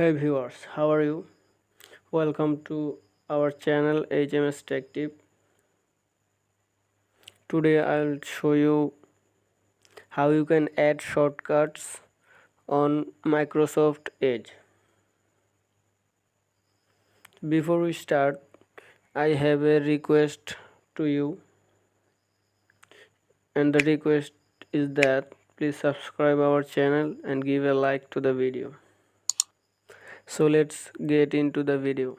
Hey viewers, how are you? Welcome to our channel HMS Tech Tip. Today I'll show you how you can add shortcuts on Microsoft Edge. Before we start, I have a request to you, and the request is that please subscribe our channel and give a like to the video. So let's get into the video.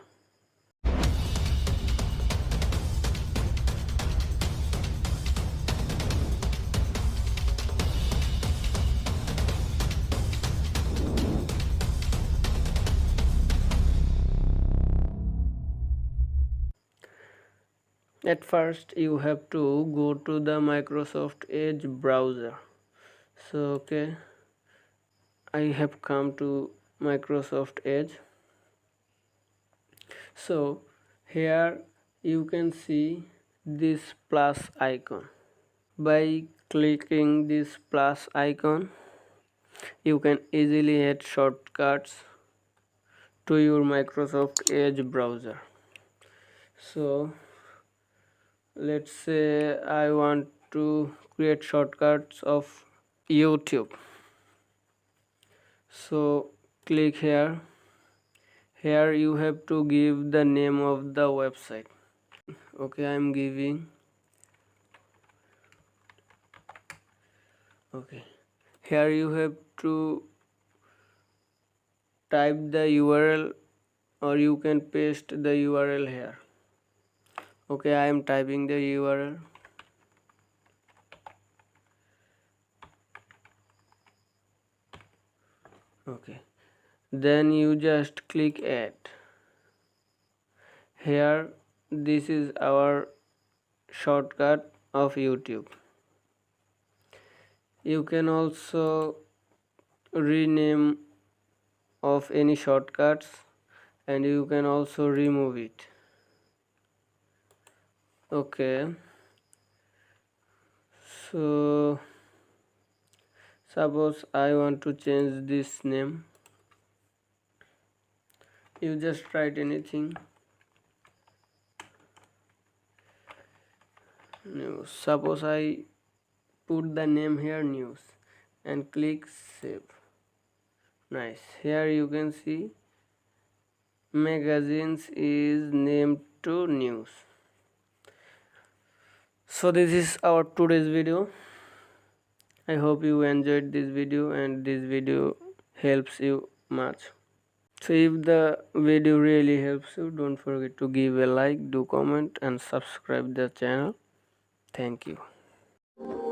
At first you have to go to the Microsoft Edge browser. So I have come to Microsoft Edge. So here you can see this plus icon. By clicking this plus icon, you can easily add shortcuts to your Microsoft Edge browser. So let's say I want to create shortcuts of YouTube. So click here. Here you have to give the name of the website. Okay, I'm giving. Okay, here you have to type the URL, or you can paste the URL here. Okay, I am typing the URL. Okay, then you just click add. Here this is our shortcut of YouTube. You can also rename of any shortcuts, and you can also remove it. Okay, so suppose I want to change this name. You just write anything. News. Suppose I put the name here news and click save. Nice. Here you can see magazines is named to news. So this is our today's video. I hope you enjoyed this video and this video helps you much. So if the video really helps you, don't forget to give a like, do comment and subscribe the channel. Thank you.